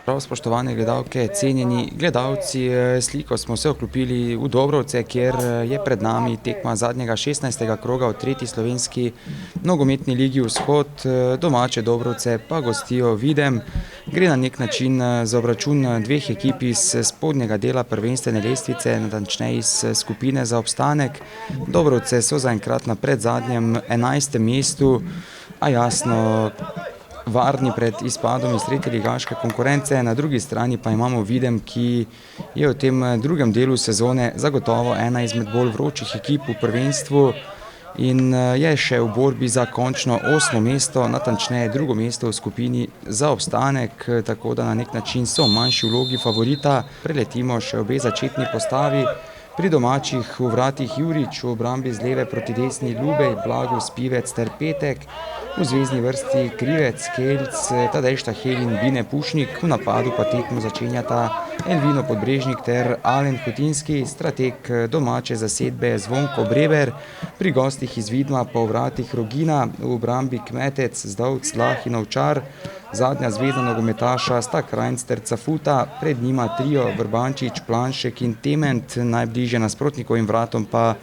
Prav, spoštovane gledalke, cenjeni gledalci, sliko smo se vklopili v Dobrovce, kjer je pred nami tekma zadnjega 16. kroga v tretji slovenski nogometni ligi Vzhod. Domače Dobrovce pa gostijo Videm. Gre na nek način za obračun dveh ekip iz spodnjega dela prvenstvene lestvice, natančneje iz skupine za obstanek. Dobrovce so zaenkrat na predzadnjem 11. mestu, a jasno varni pred izpadom iz tretjeligaške konkurence. Na drugi strani pa imamo Videm, ki je v tem drugem delu sezone zagotovo ena izmed bolj vročih ekip v prvenstvu in je še v borbi za končno 8. mesto, natančneje drugo mesto v skupini za obstanek, tako da na nek način so v manjši vlogi favorita. Preletimo še obe začetni postavi. Pri domačih v vratih Jurič, v obrambi z leve proti desni Lubej, Blagus, Pivec ter Petek, v zvezni vrsti Krivec, Kelc, Tadej Štahel in Bine Pušnik, v napadu pa tekmo začenjata Elvino Podbrežnik ter Alen Hutinski, strateg domače zasedbe Zvonko Breber, pri gostih iz Vidma pa v vratih Rogina, v obrambi Kmetec, Zdovc, Lah in Ovčar, zadnja zvezna nogometaša sta Krajnc ter Cafuta, pred njima trio Vrbančič, Planšek in Tement, najbližje nasprotnikovim vratom pa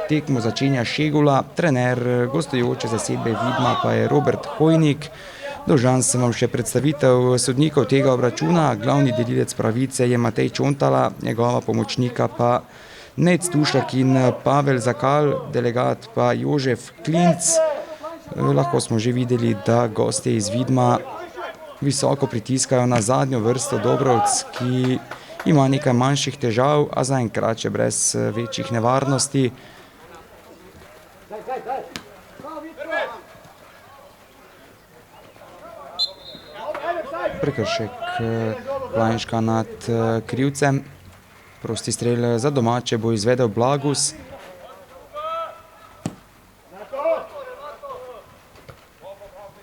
tekmo začenja Šegula, trener gostujoče zasedbe Vidma pa je Robert Hojnik. Dolžan sem vam še predstavitev sodnikov tega obračuna. Glavni delilec pravice je Matej Čontala, njegova pomočnika pa Nec Tušak in Pavel Zakal, delegat pa Jožef Klinc. Lahko smo že videli, da gostje iz Vidma visoko pritiskajo na zadnjo vrsto Dobrovc, ki ima nekaj manjših težav, a zaenkrat še brez večjih nevarnosti. Prekršek Planška nad Krivcem. Prosti strel za domače bo izvedel Blagus.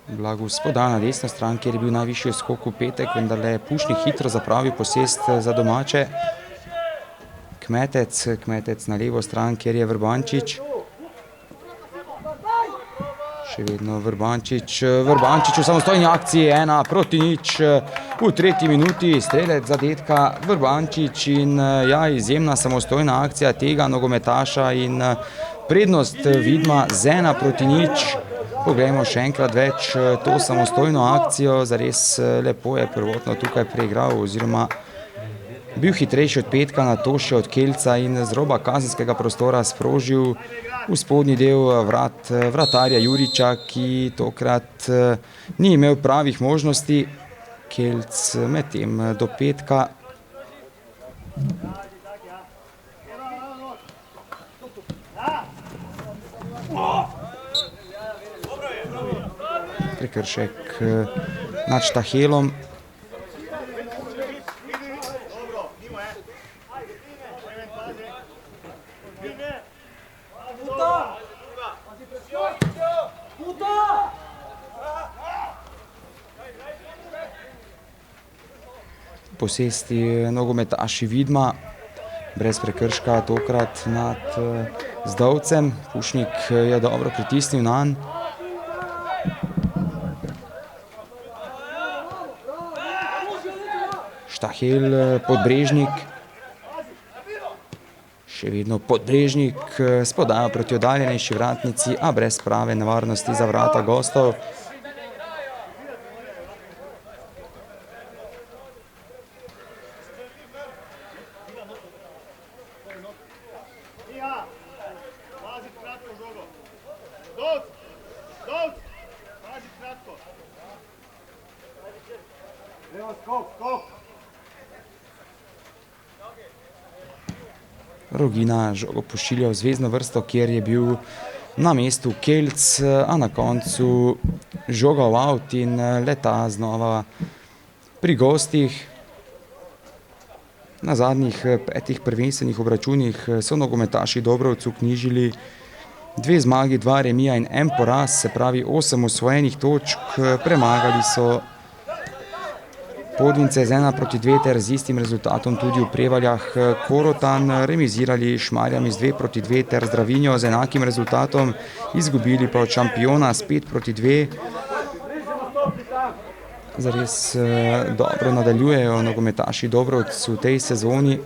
Blagus poda na desno stran, kjer je bil najvišji skok v Petek, vendar je Pušnik hitro zapravil posest za domače. Kmetec na levo stran, kjer je Vrbančič. Še vedno Vrbančič v samostojni akciji, 1-0 v tretji minuti, strelec zadetka Vrbančič in izjemna samostojna akcija tega nogometaša in prednost Vidma z 1-0. Poglejmo še enkrat več to samostojno akcijo, zares lepo je prvotno tukaj preigral oziroma bil hitrejši od Petka, nato še od Kelca in z roba kazenskega prostora sprožil v spodnji del vratarja Juriča, ki tokrat ni imel pravih možnosti. Kelc medtem do Petka. Prekršek nad Štahelom. Posesti nogometaši Vidma, brez prekrška tokrat nad Zdovcem. Pušnik je dobro pritisnil nanj. Štahel, Podbrežnik. Še vedno Podbrežnik s podajo proti oddaljenejši vratnici, a brez prave nevarnosti za vrata gostov. Rogina žogo pošilja v zvezno vrsto, kjer je bil na mestu Kelc, a na koncu žoga v out in leta znova pri gostih. Na zadnjih 5 prvenstvenih obračunih so nogometaši Dobrovcu knjižili 2 zmagi, 2 remija in 1 poraz, se pravi 8 osvojenih točk. Premagali so Podvince z 1-2 ter z istim rezultatom tudi v Prevaljah Korotan, remizirali Šmarjami z 2-2 ter Zdravinjo z enakim rezultatom, izgubili pa od Šampiona s 5-2. zares dobro nadaljujejo nogometaši Dobrovc v tej sezoni.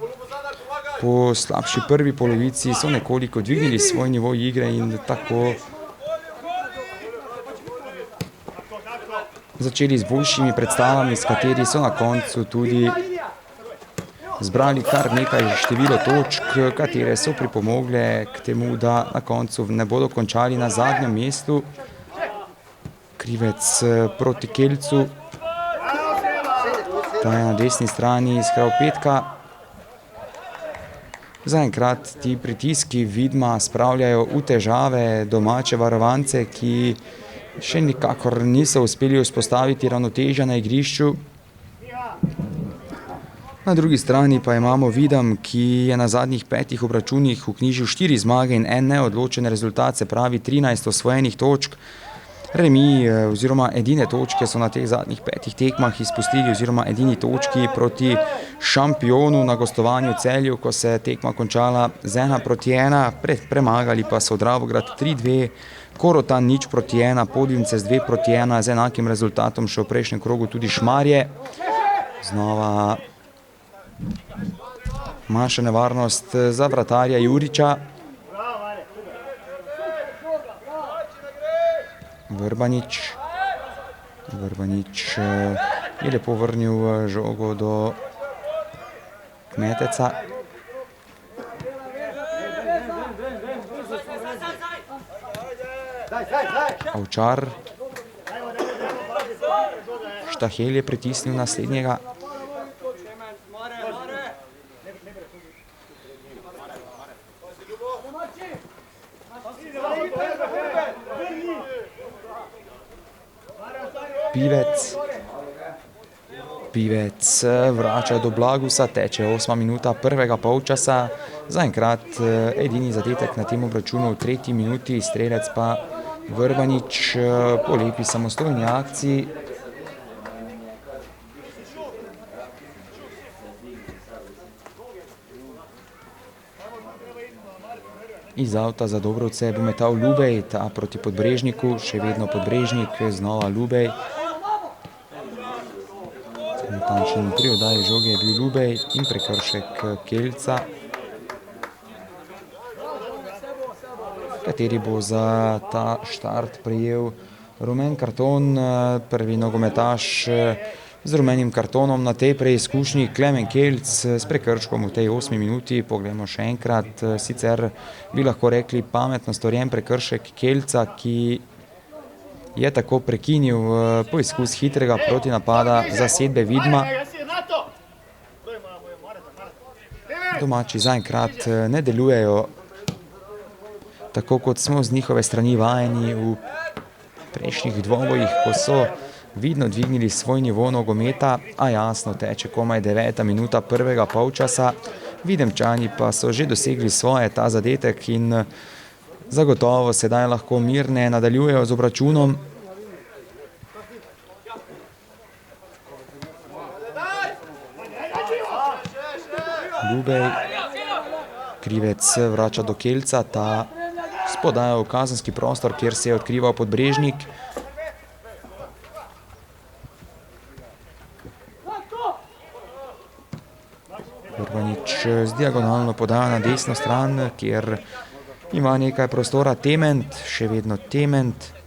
Po slabši prvi polovici so nekoliko dvignili svoj nivo igre in tako začeli z boljšimi predstavami, s kateri so na koncu tudi zbrali kar nekaj število točk, katere so pripomogle k temu, da na koncu ne bodo končali na zadnjem mestu. Krivec proti Kelcu. Ta je na desni strani izkral petka. Zaenkrat ti pritiski Vidma spravljajo v težave domače varovance, ki še nikakor niso uspeli vzpostaviti ravnotežja na igrišču. Na drugi strani pa imamo Videm, ki je na zadnjih 5 obračunih vknjižil 4 zmage in en neodločen rezultat, se pravi 13 osvojenih točk. Remi oziroma edine točke so na teh zadnjih 5 tekmah izpustili oziroma edini točki proti Šampionu na gostovanju Celju, ko se je tekma končala z 1-1, premagali pa so Dravograd 3-2, Korotan 0-1, Podvince z 2-1, z enakim rezultatom še v prejšnjem krogu tudi Šmarje. Znova manjša nevarnost za vratarja Juriča. Vrbanič je lepo vrnil žogo do Kmeteca. Avčar. Štahel je pritisnil naslednjega. Pivec vrača do Blagusa, teče 8. minuta prvega polčasa. Zaenkrat edini zadetek na tem obračunu v 3. minuti, strelec pa Vrbanič po lepi samostojni akciji. Iz avta za Dobrovce bo metal Lubej, ta proti Podbrežniku, še vedno Podbrežnik, znova Lubej. Natančen pri oddaji žoge je bil Lubej in prekršek Kelca, kateri bo za ta štart prejel rumen karton. Prvi nogometaš z rumenim kartonom na tej preizkušnji, Klemen Kelc s prekrškom v tej 8. minuti. Poglejmo še enkrat, sicer bi lahko rekli pametno storjen prekršek Kelca, ki je tako prekinil poizkus hitrega protinapada zasedbe Vidma. Domači zaenkrat ne delujejo tako, kot smo z njihove strani vajeni v prejšnjih dvobojih, ko so vidno dvignili svoj nivo nogometa, a jasno teče komaj 9. minuta prvega polčasa. Videmčani pa so že dosegli svoje, ta zadetek, in zagotovo sedaj lahko mirne nadaljujejo z obračunom. Lubej, Krivec vrača do Kelca, ta spodaja v kazenski prostor, kjer se je odkrival Podbrežnik. Vrbanič z diagonalno podaja na desno stran, kjer ima nekaj prostora Tement, še vedno Tement.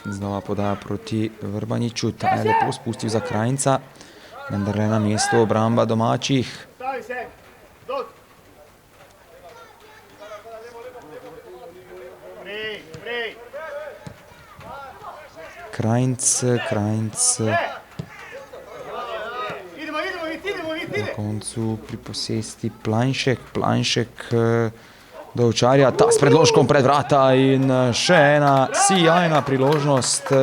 Znova podaja proti Vrbaniču, ta je lepo spustil za Krajnca, vendar le na mestu obramba domačih. Krajnc. Na koncu pri posesti Planšek do Ovčarja, ta s predložkom pred vrata in še ena sijajna priložnost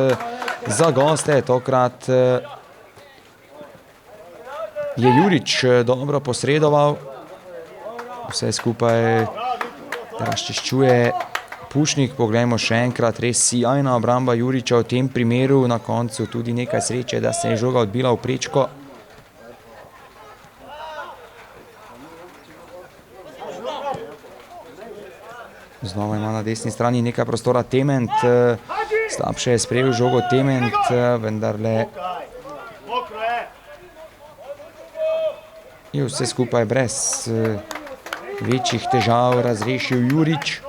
za goste. Tokrat je Jurič dobro posredoval, vse skupaj razčiščuje Pušnik. Poglejmo še enkrat, res sijajna obramba Juriča v tem primeru, na koncu tudi nekaj sreče, da se je žoga odbila v prečko. Znova ima na desni strani nekaj prostora Tement, slabše je sprejel žogo Tement, vendarle je vse skupaj brez večjih težav razrešil Jurič.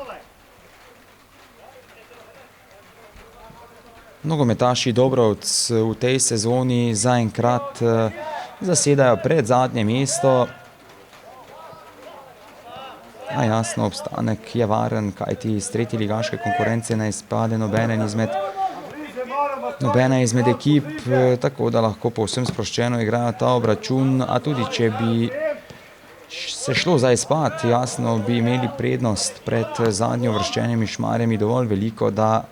Nogometaši Dobrovc v tej sezoni zaenkrat zasedajo predzadnje mesto. A jasno, obstanek je varen, kajti iz tretjeligaške konkurence ne izpade nobena izmed ekip, tako da lahko povsem sproščeno igrajo ta obračun, a tudi če bi se šlo za izpad, jasno bi imeli prednost pred zadnjo uvrščenimi Šmarjami dovolj veliko, da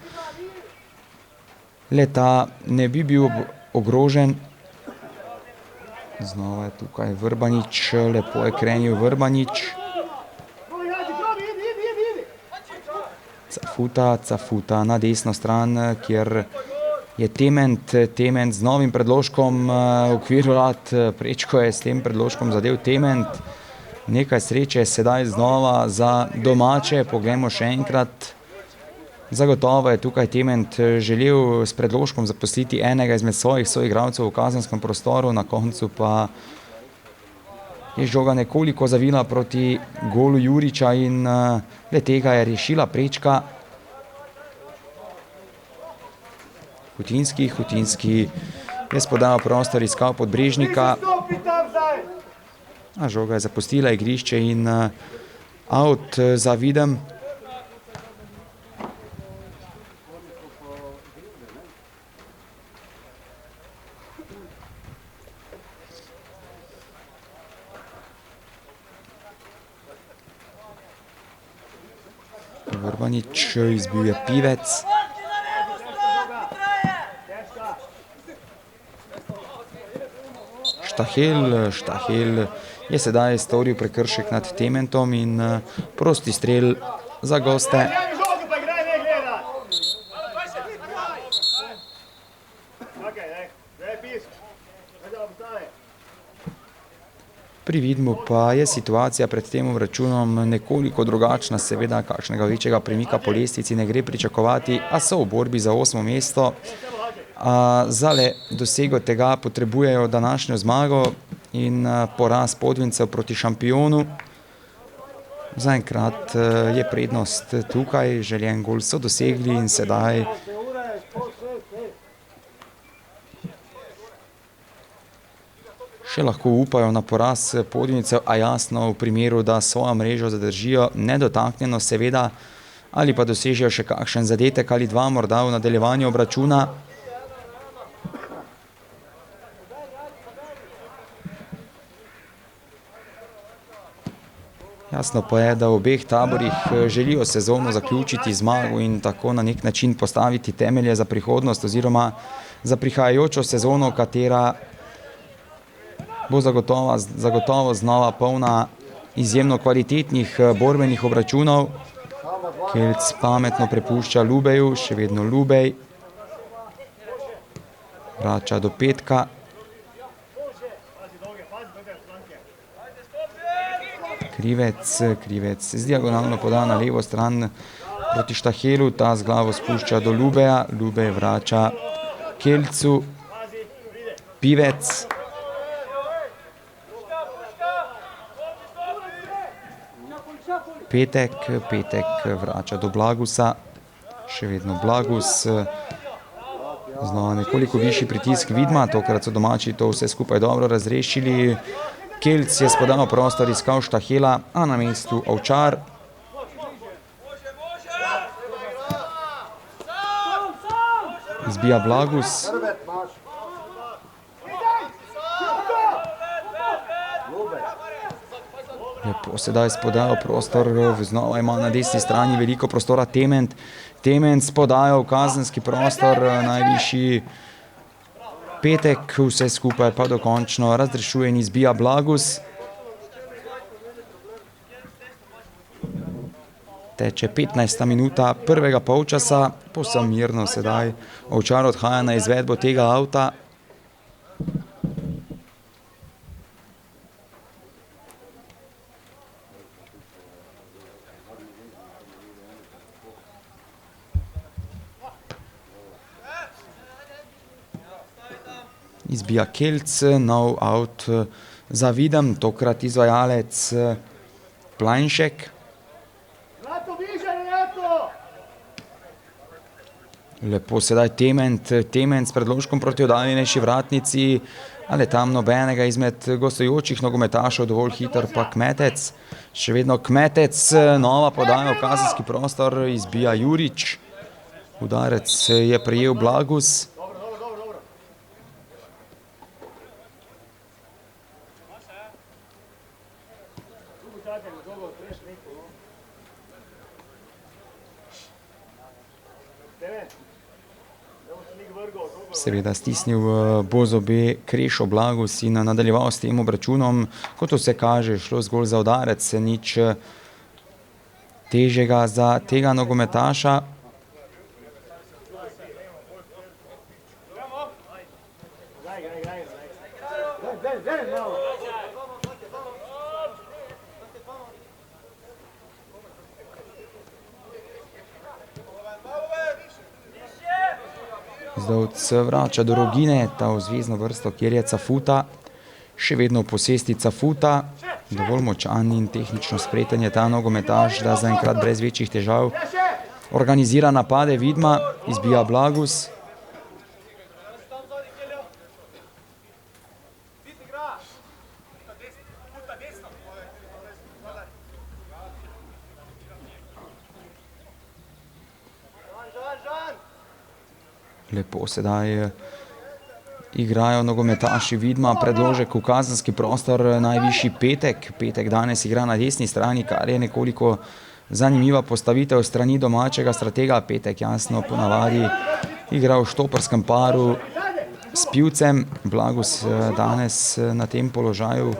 le-ta ne bi bil ogrožen. Znova je tukaj Vrbanič, lepo je krenil Vrbanič. Cafuta na desno stran, kjer je Tement z novim predložkom v okviru vrat, prečko je s tem predložkom zadel Tement. Nekaj sreče sedaj znova za domače, poglejmo še enkrat. Zagotovo je tukaj Tement želel s predložkom zaposliti enega izmed svojih soigralcev v kazenskem prostoru, na koncu pa je žoga nekoliko zavila proti golu Juriča in le tega je rešila prečka. Hutinski je spodajal prostor, iskal Podbrežnika, a žoga je zapustila igrišče in out za Videm. Vrbanič, izbil je Pivec. Štahel je sedaj storil prekršek nad Tementom in prosti strel za goste. Pri Vidmu pa je situacija pred tem obračunom nekoliko drugačna, seveda kakšnega večjega premika po lestvici ne gre pričakovati, a so v borbi za 8. mesto. Za dosego tega potrebujejo današnjo zmago in poraz Podvincev proti Šampionu. Zaenkrat je prednost tukaj, željen gol so dosegli in sedaj še lahko upajo na poraz Podvincev, a jasno v primeru, da svojo mrežo zadržijo nedotaknjeno seveda, ali pa dosežejo še kakšen zadetek ali dva morda v nadaljevanju obračuna. Jasno pa je, da v obeh taborih želijo sezono zaključiti zmago in tako na nek način postaviti temelje za prihodnost oziroma za prihajajočo sezono, katera bo zagotovo znova polna izjemno kvalitetnih borbenih obračunov. Kelc pametno prepušča Lubeju, še vedno Lubej. Vrača do Petka. Krivec z diagonalno poda na levo stran proti Štahelu, ta z glavo spušča do Lubeja, Lubej vrača Kelcu, Pivec. Petek vrača do Blagusa, še vedno Blagus, znova nekoliko višji pritisk Vidma, tokrat so domači to vse skupaj dobro razrešili. Kelc je spodal prostor, iskal Štahela, a na mestu Ovčar. Izbija Blagus. Lepo sedaj spodajal prostor, znova ima na desni strani veliko prostora Tement. Tement spodajal v kazenski prostor, najvišji Petek, vse skupaj pa dokončno razrešuje in izbija Blagus. Teče 15. minuta prvega polčasa, povsem mirno sedaj Ovčar odhaja na izvedbo tega avta. Izbija Kelc, nov out za Videm, tokrat izvajalec Plajnšek. Lepo sedaj Temen s predložkom proti oddaljenejši vratnici, ali tam nobenega izmed gostujočih nogometašev, dovolj hiter pa Kmetec. Še vedno Kmetec, nova podaja v kazenski prostor, izbija Jurič. Udarec je prejel Blagus. Seveda stisnil bo zobe Krešo Blagus in nadaljeval s tem obračunom. Kot vse kaže, šlo zgolj za udarec, nič težjega za tega nogometaša. Zdovc vrača do Rogine, ta v zvezno vrsto, kjer je Cafuta. Še vedno v posesti Cafuta. Dovolj močan in tehnično spreten je ta nogometaš, da zaenkrat brez večjih težav organizira napade Vidma, izbija Blagus. Lepo sedaj igrajo nogometaši Vidma, predložek v kazenski prostor, najvišji Petek. Petek danes igra na desni strani, kar je nekoliko zanimiva postavitev strani domačega stratega. Petek jasno ponavadi igra v štoperskem paru s Pivcem. Blagus danes na tem položaju.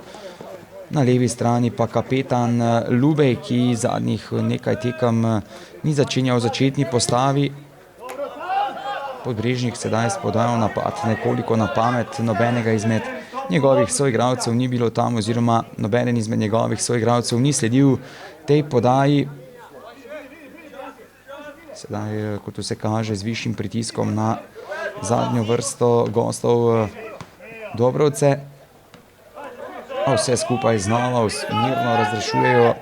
Na levi strani pa kapetan Lubej, ki zadnjih nekaj tekem ni začenjal v začetni postavi. Podbrežnik sedaj s podajo napad nekoliko na pamet, nobenega izmed njegovih soigralcev ni bilo tam oziroma nobenen izmed njegovih soigralcev ni sledil tej podaji. Sedaj, kot vse kaže, z višjim pritiskom na zadnjo vrsto gostov Dobrovce. A vse skupaj znova mirno razrešujejo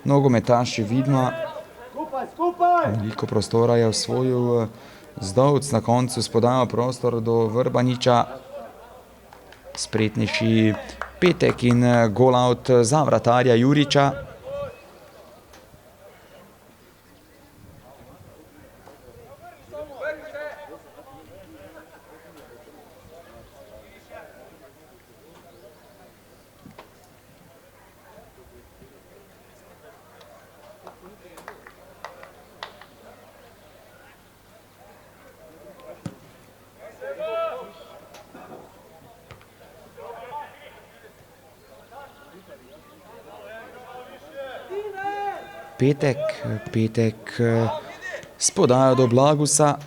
nogometaši Vidma. Veliko prostora je osvojil Zdovc, na koncu s podajo prostor do Vrbaniča. Spretnejši Petek in gol out za vratarja Juriča. Petek s podajo do Blagusa.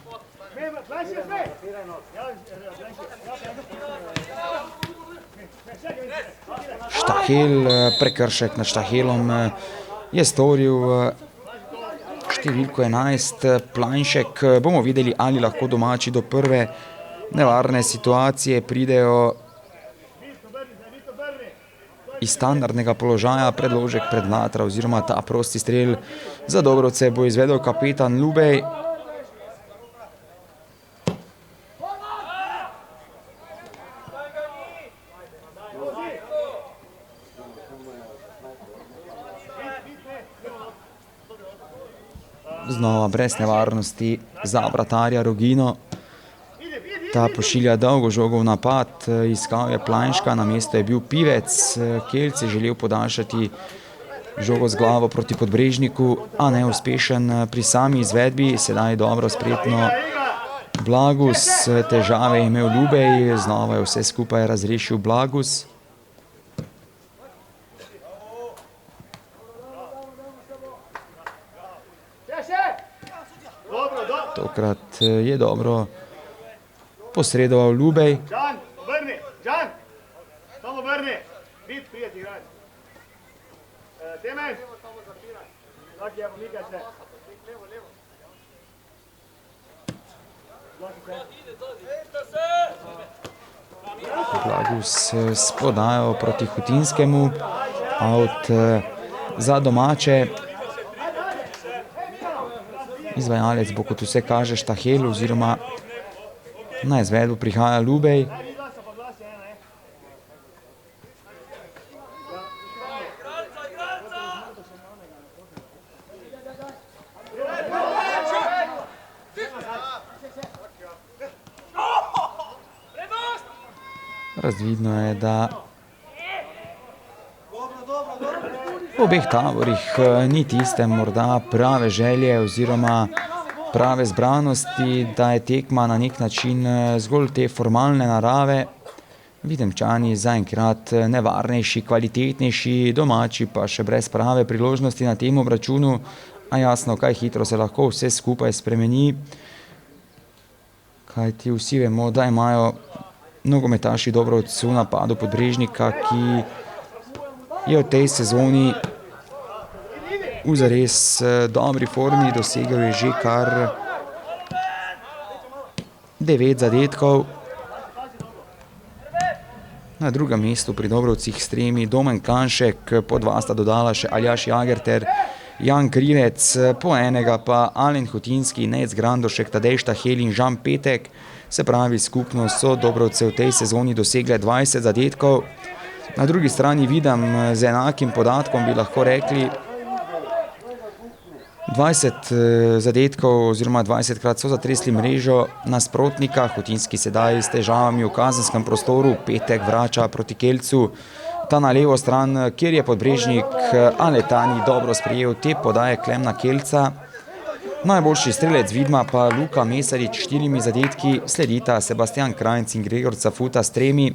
Štahel, prekršek nad Štahelom je storil številko 11, Plajnšek. Bomo videli, ali lahko domači do prve nevarne situacije pridejo iz standardnega položaja. Predložek predlatra oziroma ta prosti strel za Dobrovce bo izvedel kapetan Lubej. Znova brez nevarnosti za vratarja Rogino. Ta pošilja dolgo žogo v napad, iskal je Plajnška, na mesto je bil Pivec. Kelc je želel podaljšati žogo z glavo proti Podbrežniku, a neuspešen pri sami izvedbi. Sedaj dobro spretno Blagus, težave je imel Lubej, znova je vse skupaj razrešil Blagus. Tokrat je dobro posredoval Lubej. Blagus s podajo proti Hutinskemu, out za domače. Izvajalec bo, kot vse kaže, Štahel oziroma na izvedbo prihaja Lubej. Razvidno je, da v obeh taborih ni tiste morda prave želje oziroma prave zbranosti, da je tekma na nek način zgolj te formalne narave. Videmčani zaenkrat nevarnejši, kvalitetnejši, domači pa še brez prave priložnosti na tem obračunu, a jasno, kaj hitro se lahko vse skupaj spremeni. Kajti vsi vemo, da imajo nogometaši Dobrovc v napadu Podbrežnika, ki je v tej sezoni v zares dobri formi, dosegel je že kar 9 zadetkov. Na drugem mestu pri Dobrovcih s 3 Domen Klanšek, po 2 sta dodala še Aljaž Jagerter, Jan Krivec, po 1 pa Alen Hutinski, Nec Grandošek, Tadej Štahel in Žan Petek. Se pravi, skupno so Dobrovce v tej sezoni dosegle 20 zadetkov. Na drugi strani vidim z enakim podatkom, bi lahko rekli, 20 zadetkov oziroma 20krat so zatresli mrežo nasprotnika. Hutinski sedaj s težavami v kazenskem prostoru, Petek vrača proti Kelcu, ta na levo stran, kjer je Podbrežnik Aletani dobro sprejel te podaje Klemna Kelca. Najboljši strelec Vidma pa Luka Mesarič s 4 zadetki, sledita Sebastian Krajnc in Gregor Cafuta s 3.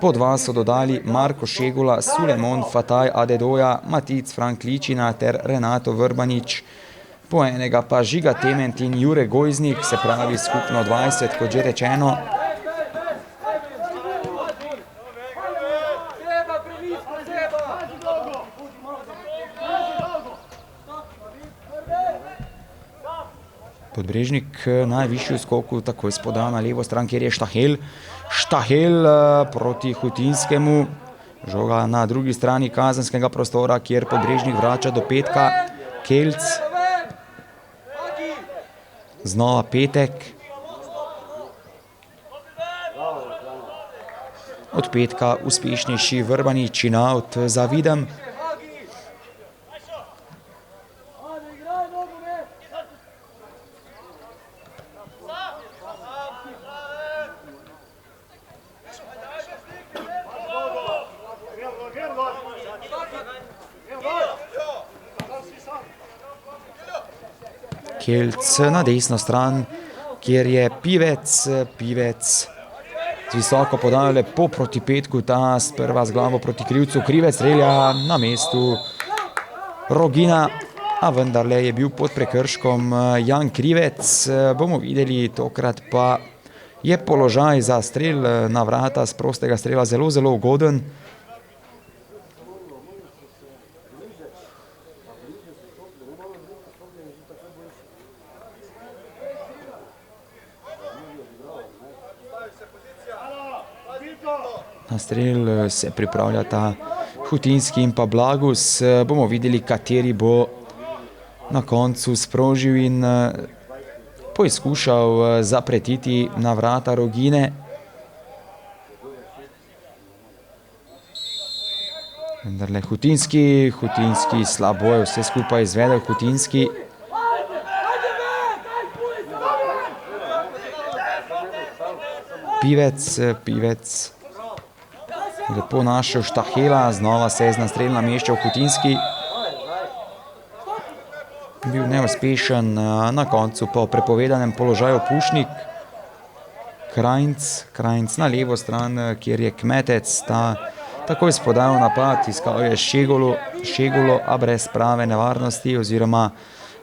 Po 2 so dodali Marko Šegula, Sulemon Fataj Adedoja, Matic Frank Ličina ter Renato Vrbanič. Po 1 pa Žiga Tement in Jure Gojznik, se pravi skupno 20, kot že rečeno. Podbrežnik najvišji v skoku takoj spoda na levo stran, kjer je Štahel. Štahel proti Hutinskemu. Žoga na drugi strani kazenskega prostora, kjer Podbrežnik vrača do Petka. Kelc. Znova Petek. Od Petka uspešnejši Vrbanič in out za Videm. Kelc na desno stran, kjer je Pivec z visoko podajo lepo proti Petku, ta sprva z glavo proti Krivcu, Krivec strelja na mestu Rogina, a vendarle je bil pod prekrškom Jan Krivec. Bomo videli, tokrat pa je položaj za strel na vrata z prostega strela zelo ugoden. Na strel se pripravljata Hutinski in pa Blagus. Bomo videli, kateri bo na koncu sprožil in poizkušal zapretiti na vrata Rogine. Vendarle Hutinski slabo je vse skupaj izvedel. Hutinski. Pivec. Lepo našel Štahela, znova se je z nastrel nameščal Hutinski. Bil neuspešen, na koncu pa v prepovedanem položaju Pušnik. Krajnc na levo stran, kjer je Kmetec, takoj spodajal napad, iskal je Šegulo, a brez prave nevarnosti oziroma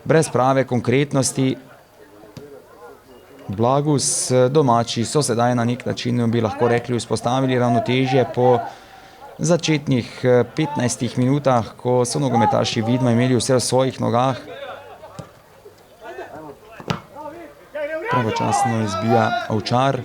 brez prave konkretnosti. Blagus, domači so sedaj na nek način, bi lahko rekli, vzpostavili ravnotežje po začetnih 15 minutah, ko so nogometaši Vidma imeli vse v svojih nogah. Pravočasno izbija Ovčar.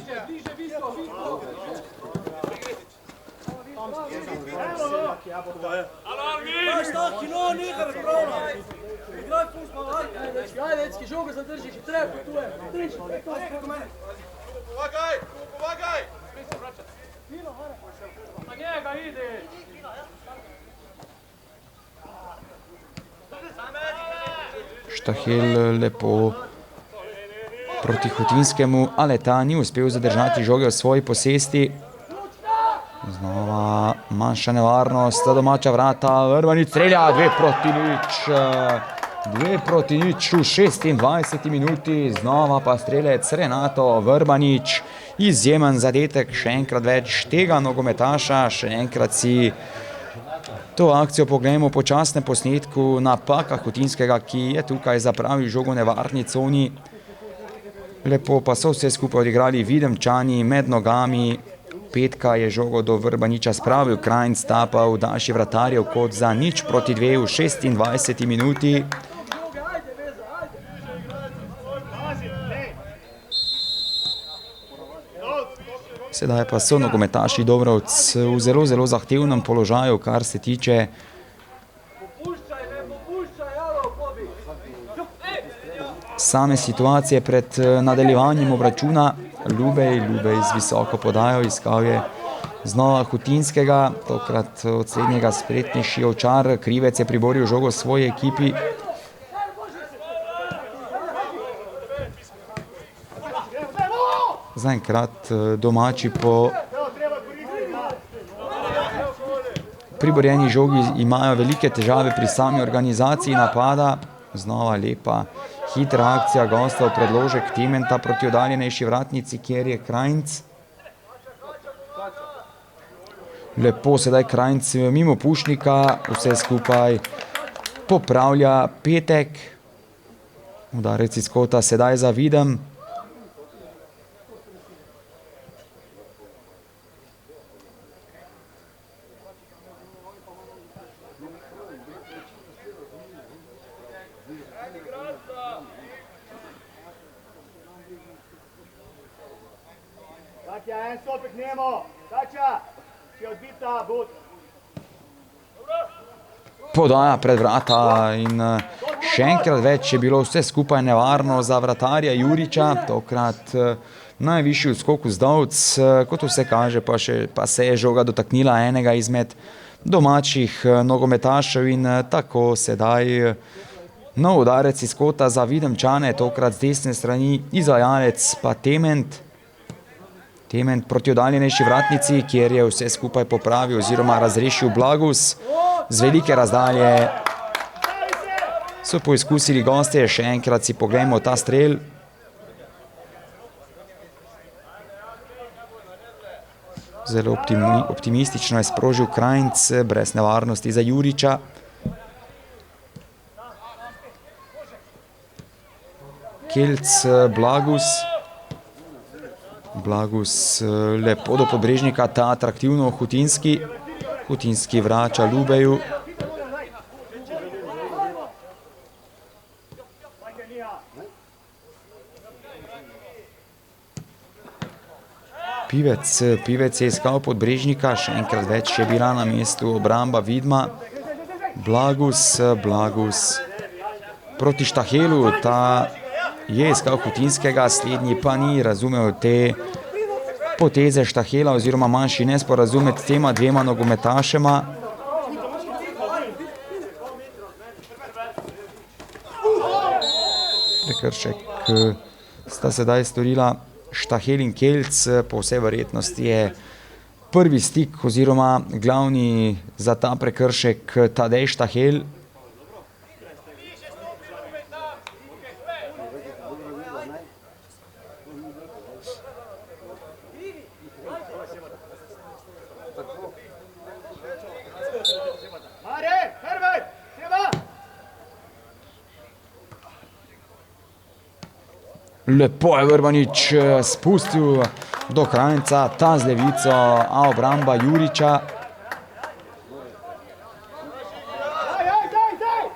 Štahel lepo proti Hutinskemu, ale ta ni uspel zadržati žoge v svoji posesti. Znova manjša nevarnost, domača vrata, Vrbanič strelja, 2 proti nič v 26. minuti, znova pa strelec Renato Vrbanič, izjemen zadetek, še enkrat več tega nogometaša, še enkrat si to akcijo poglejmo po časnem posnetku, napaka Hutinskega, ki je tukaj zapravil žogo v nevarni coni. Lepo pa so vse skupaj odigrali Videmčani med nogami. Petka je žogo do Vrbaniča spravil, Krajnc tapa v daljši vratarjev kot za 0-2 v 26. minuti. Sedaj pa so nogometaši Dobrovc v zelo zahtevnem položaju, kar se tiče same situacije pred nadaljevanjem obračuna. Ljubej z visoko podajo, iskal je znova Hutinskega, tokrat od slednjega spretnejši Ovčar, Krivec je priboril žogo svoji ekipi. Zaenkrat domači po priborjeni žogi imajo velike težave pri sami organizaciji napada. Znova lepa hitra akcija gostov, predložek Timenta proti oddaljenejši vratnici, kjer je Krajnc. Lepo sedaj Krajnc mimo Pušnika, vse skupaj popravlja Petek. Udarec iz kota sedaj za Videm. Podaja pred vrata in še enkrat več je bilo vse skupaj nevarno za vratarja Juriča, tokrat najvišji odskok vzdolc, kot vse kaže, pa se je žoga dotaknila enega izmed domačih nogometašev in tako sedaj nov udarec iz kota za Videmčane, tokrat z desne strani izvajalec pa Tement. Tement proti oddaljenejši vratnici, kjer je vse skupaj popravil oziroma razrešil Blagus. Z velike razdalje so poizkusili gostje, še enkrat si poglejmo ta strel. Zelo optimistično je sprožil Krajnc, brez nevarnosti za Juriča. Kelc, Blagus. Blagus lepo do podbrežnika, ta atraktivno Hutinski. Hutinski vrača Ljubeju. Pivec je iskal podbrežnika, še enkrat več je bila na mestu obramba Vidma. Blagus proti Štahelu, ta je iskal Hutinskega, slednji pa ni razumel te poteze Štahela oziroma manjši nesporazum med tema dvema nogometašema. Prekršek sta sedaj storila Štahel in Kelc, po vsej verjetnosti je prvi stik oziroma glavni za ta prekršek Tadej Štahel. Lepo je Vrbanič spustil do Krajnca, ta z levico, a obramba Juriča.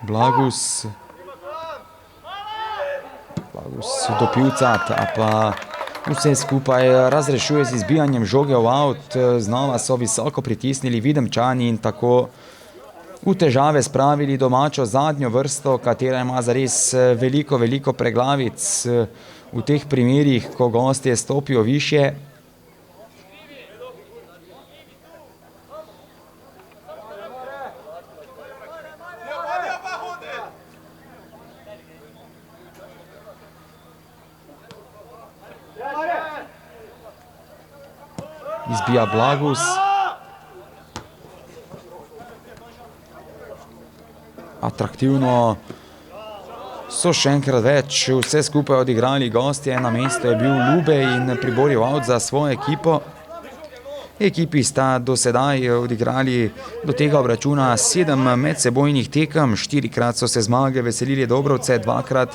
Blagus do Pivca, ta pa vse skupaj razrešuje z izbijanjem žoge v out. Znova so visoko pritisnili Videmčani in tako v težave spravili domačo zadnjo vrsto, katera ima zares veliko preglavic v teh primerih, ko gostje stopijo višje. Izbija Blagus. Atraktivno so še enkrat več vse skupaj odigrali gostje, na mesto je bil Lube in priboril out za svojo ekipo. Ekipi sta do sedaj odigrali do tega obračuna 7 medsebojnih tekem, 4-krat so se zmage veselili Dobrovce, 2-krat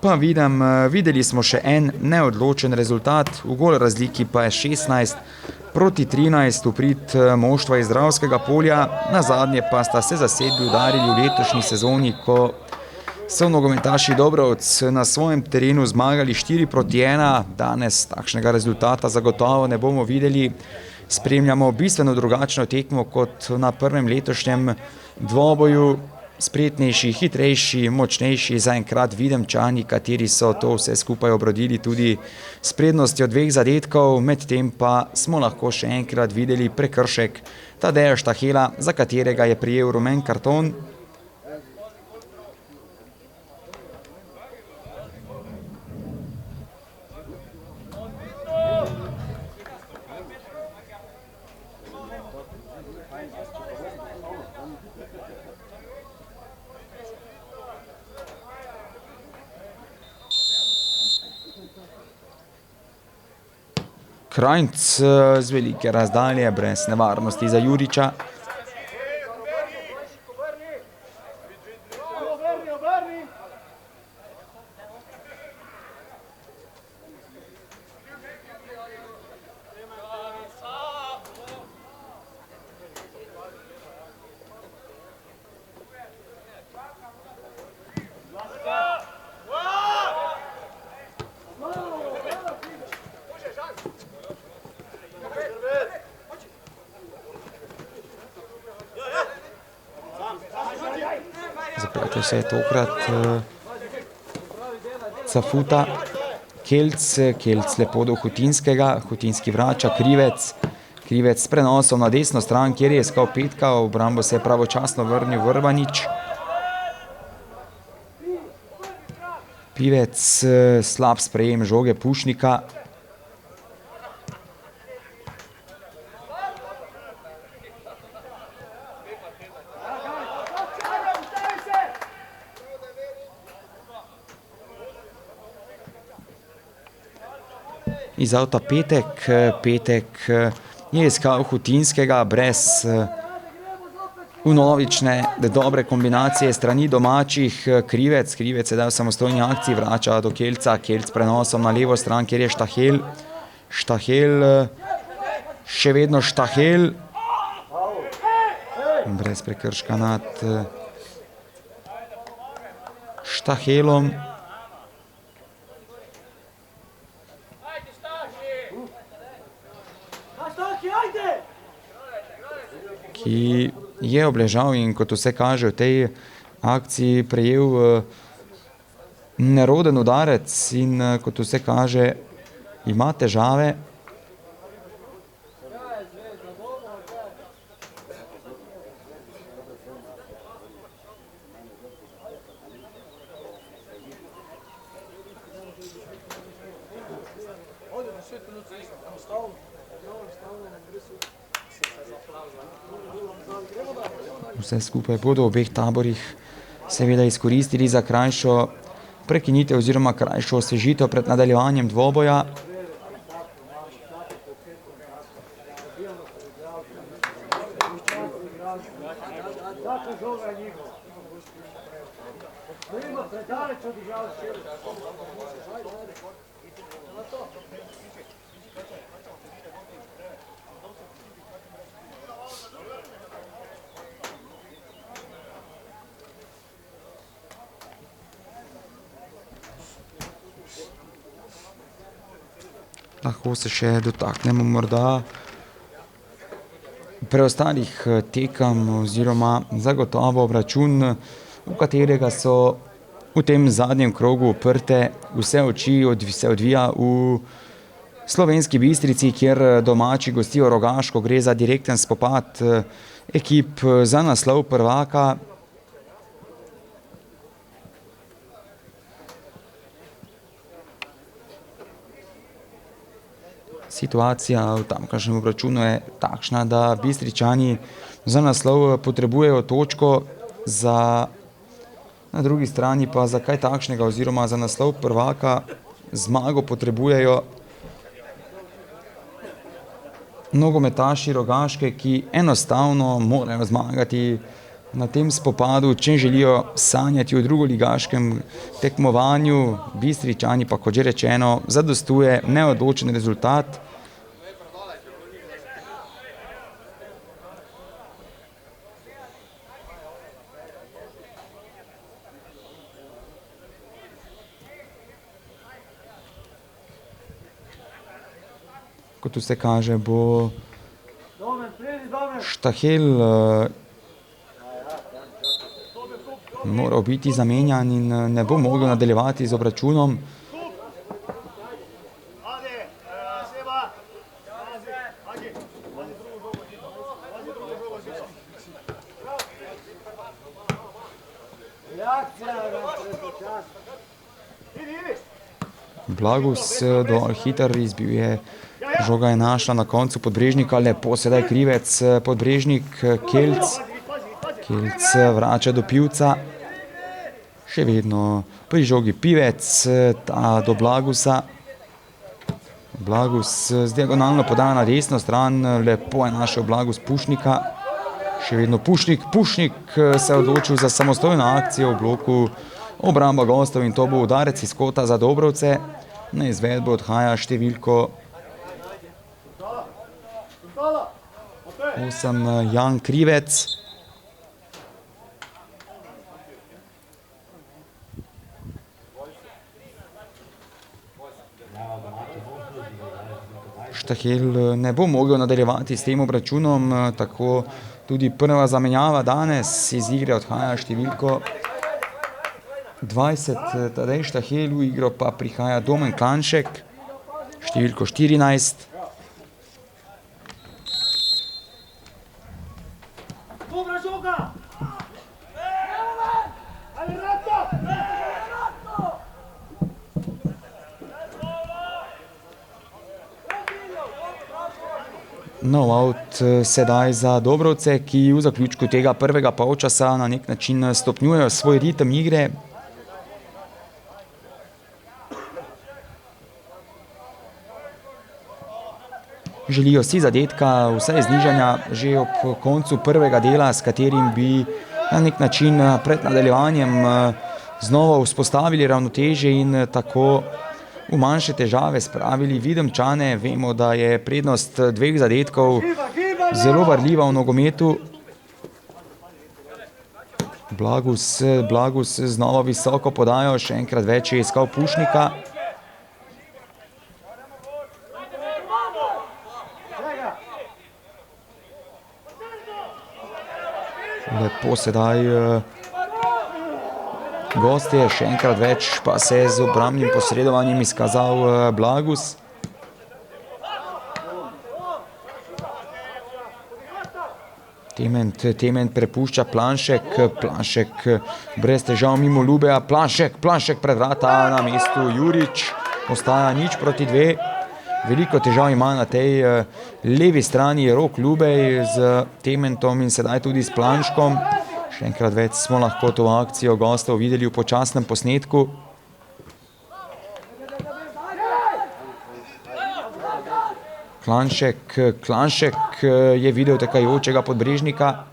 pa videli smo še en neodločen rezultat, v gol razliki pa je 16-13 v prid moštva iz Dravskega Polja, nazadnje pa sta se zasedbi udarili v letošnji sezoni, ko so nogometaši Dobrovc na svojem terenu zmagali 4-1, danes takšnega rezultata zagotovo ne bomo videli. Spremljamo bistveno drugačno tekmo kot na prvem letošnjem dvoboju, spretnejši, hitrejši, močnejši, zaenkrat Videmčani, kateri so to vse skupaj obrodili tudi s prednostjo 2 zadetkov, medtem pa smo lahko še enkrat videli prekršek Tadeja Štahela, za katerega je prejel rumen karton. Krajnc z velike razdalje, brez nevarnosti za Juriča. Zapletel se je tokrat Cafuta, Kelc lepo do Hutinskega, Hutinski vrača, Krivec s prenosom na desno stran, kjer je iskal Petka, v obrambo se je pravočasno vrnil Vrbanič. Pivec, slab sprejem žoge Pušnika. Iz avta Petek je iskal Hutinskega brez vnovične dobre kombinacije strani domačih. Krivec je dal samostojni akciji, vrača do Kelca, Kelc prenosom na levo stran, kjer je Štahel, še vedno Štahel, brez prekrška nad Štahelom. Ki je obležal in kot vse kaže v tej akciji prejel neroden udarec in kot vse kaže ima težave. Vse skupaj bodo v obeh taborih seveda izkoristili za krajšo prekinitev oziroma krajšo osvežitev pred nadaljevanjem dvoboja. Lahko se še dotaknemo morda preostalih tekem oziroma zagotovo obračun, v katerega so v tem zadnjem krogu uprte vse oči, se odvija v Slovenski Bistrici, kjer domači gostijo Rogaško. Gre za direkten spopad ekip za naslov prvaka. Situacija v tamkajšnjem obračunu je takšna, da Bistričani za naslov potrebujejo točko, na drugi strani pa za kaj takšnega oziroma za naslov prvaka zmago potrebujejo nogometaši Rogaške, ki enostavno morajo zmagati na tem spopadu, če želijo sanjati o drugoligaškem tekmovanju. Bistričani pa, kot že rečeno, zadostuje neodločen rezultat. Kot vse kaže, bo Štahel moral biti zamenjan in ne bo mogel nadaljevati z obračunom. Blagus dovolj hiter, izbil je, žoga je našla na koncu Podbrežnika, lepo sedaj krivec Podbrežnik, Kelc vrača do Pivca, še vedno pri žogi Pivec, ta do Blagusa. Blagus z diagonalno podaja na desno stran, lepo je našel Blagus Pušnika, še vedno Pušnik se je odločil za samostojno akcijo v bloku obramba gostov in to bo udarec iz kota za Dobrovce. Na izvedbo odhaja številko 8 Jan Krivec. Štahel ne bo mogel nadaljevati s tem obračunom, tako tudi prva zamenjava danes iz igre odhaja številko 20 Tadej Štahel, v igro pa prihaja Domen Klanšek, številko 14. Nov out sedaj za Dobrovce, ki v zaključku tega prvega polčasa na nek način stopnjujejo svoj ritem igre. Želijo si zadetka, vsaj znižanja že ob koncu prvega dela, s katerim bi na nek način pred nadaljevanjem znova vzpostavili ravnotežje in tako v manjše težave spravili Videmčane. Vemo, da je prednost 2 zadetkov zelo varljiva v nogometu. Blagus znova visoko podajo, še enkrat več je iskal Pušnika. Lepo sedaj gostje, še enkrat več pa se je z obrambnim posredovanjem izkazal Blagus. Temen prepušča Planšek brez težav mimo Ljubeja, Planšek pred vrata na mestu Jurič, ostaja 0:2. Veliko težav ima na tej levi strani Rok Ljubej z Tementom in sedaj tudi s Planškom. Še enkrat več smo lahko to akcijo gostov videli v počasnem posnetku. Klanšek je videl tekajočega Podbrežnika.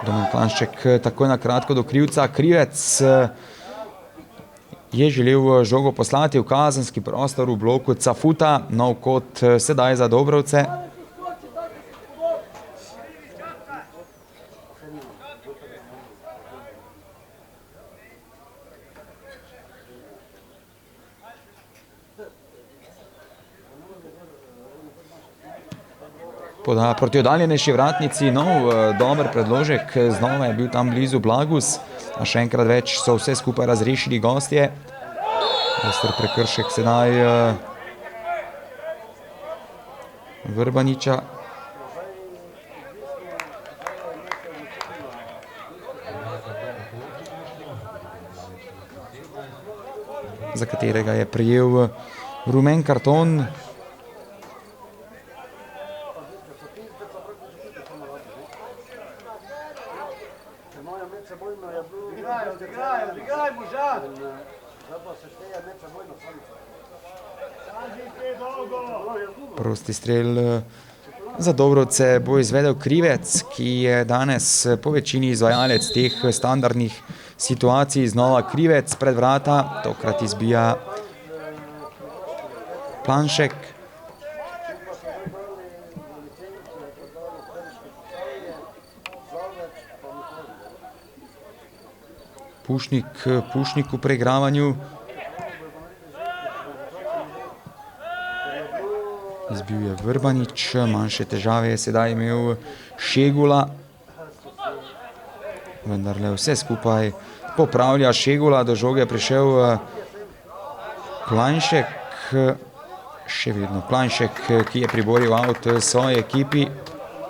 Domen Klanšek takoj na kratko do Krivca. Krivec je želel žogo poslati v kazenski prostor v bloku Cafuta, nov kot sedaj za Dobrovce. podaja proti oddaljenejši vratnici, dober predložek, znova je bil tam blizu Blagus, a še enkrat več so vse skupaj razrešili gostje. Oster prekršek sedaj Vrbaniča. Za katerega je prejel rumen karton. Prosti strel za Dobrovce bo izvedel Krivec, ki je danes po večini izvajalec teh standardnih situacij. Znova Krivec pred vrata, tokrat izbija Planšek. Pušnik v preigravanju. Izbil je Vrbanič, manjše težave je sedaj imel Šegula. Vendarle vse skupaj popravlja Šegula, do žoge je prišel Planšek. Še vedno Planšek, ki je priboril avt svoji ekipi.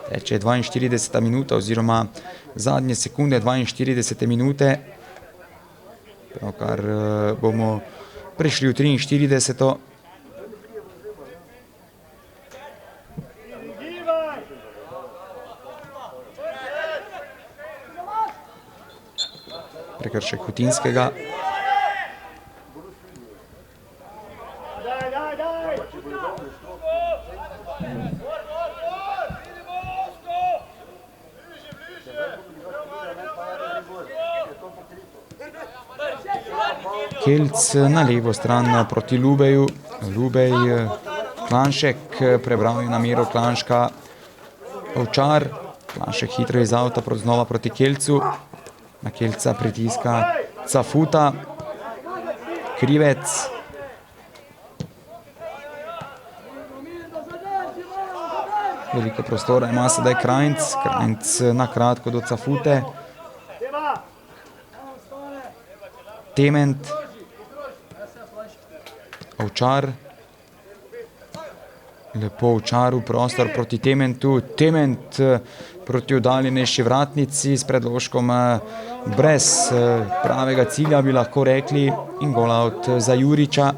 Teče 42. minuta oziroma zadnje sekunde 42. minute. Pravkar bomo prišli v 43. Prekršek Hutinskega. Kelc na levo stran proti Lubeju. Lubej, Planšek, prebral je namero Klanška. Ovčar, Planšek hitro iz avta znova proti Kelcu. Na Kelca pritiska Cafuta. Krivec. Veliko prostora ima sedaj Krajnc. Krajnc na kratko do Cafute. Tement. Ovčar. Lepo Ovčar v prostor proti Tementu. Tement proti oddaljenejši vratnici s predložkom brez pravega cilja, bi lahko rekli, in gol out za Juriča.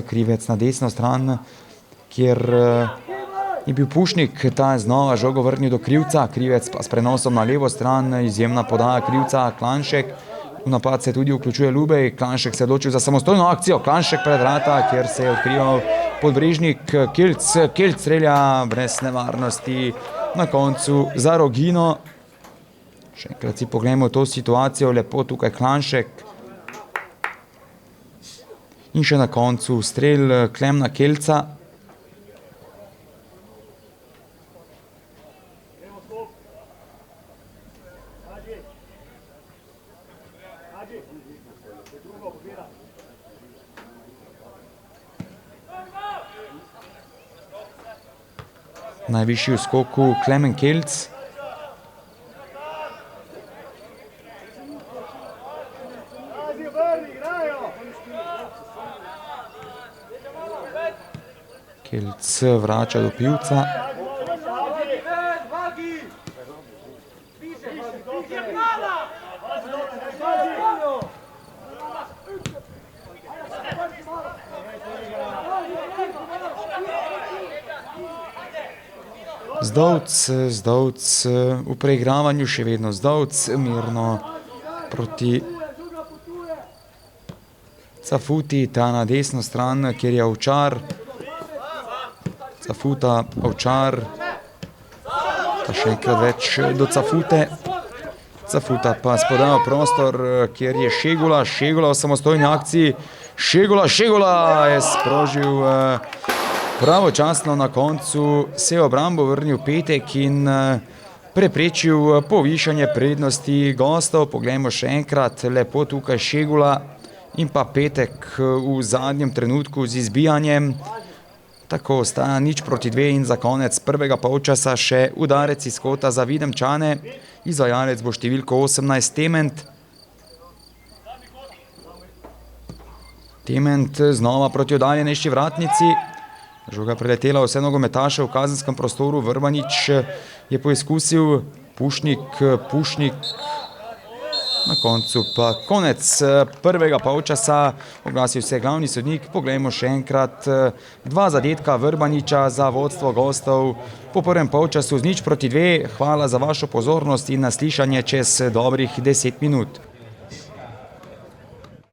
Krivec na desno stran, kjer je bil Pušnik, ta je znova žogo vrnil do Krivca, Krivec pa s prenosom na levo stran, izjemna podaja Krivca, Klanšek, v napad se tudi vključuje Lubej, Klanšek se je odločil za samostojno akcijo, Klanšek pred vrata, kjer se je odkrival Podbrežnik, Kelc strelja brez nevarnosti na koncu za Rogino. Še enkrat si pogledamo to situacijo, lepo tukaj Klanšek. In še na koncu strel Klemna Kelca. Najvišji v skoku Klemen Kelc. Kelc vrača do Pivca. Zdovc v preigravanju, še vedno Zdovc, mirno proti Cafuti, ta na desno stran, kjer je Ovčar. Cafuta, Ovčar, Pa še enkrat več do Cafute. Cafuta pa spodajal prostor, kjer je Šegula. Šegula v samostojni akciji. Šegula je sprožil pravočasno na koncu, se je obrambo vrnil Petek in preprečil povišanje prednosti gostov. Poglejmo še enkrat, lepo tukaj Šegula in pa Petek v zadnjem trenutku z izbijanjem. Tako ostaja 0:2 in za konec prvega polčasa še udarec iz kota za Videmčane. Izvajalec bo številko 18 Tement. Tement znova proti oddaljenejši vratnici. Žoga preletela vse nogometaše v kazenskem prostoru. Vrbanič je poizkusil, Pušnik. Na koncu pa konec prvega polčasa. Oglasil se je glavni sodnik. Poglejmo še enkrat 2 zadetka Vrbaniča za vodstvo gostov po prvem polčasu z 0:2. Hvala za vašo pozornost in naslišanje čez dobrih 10 minut.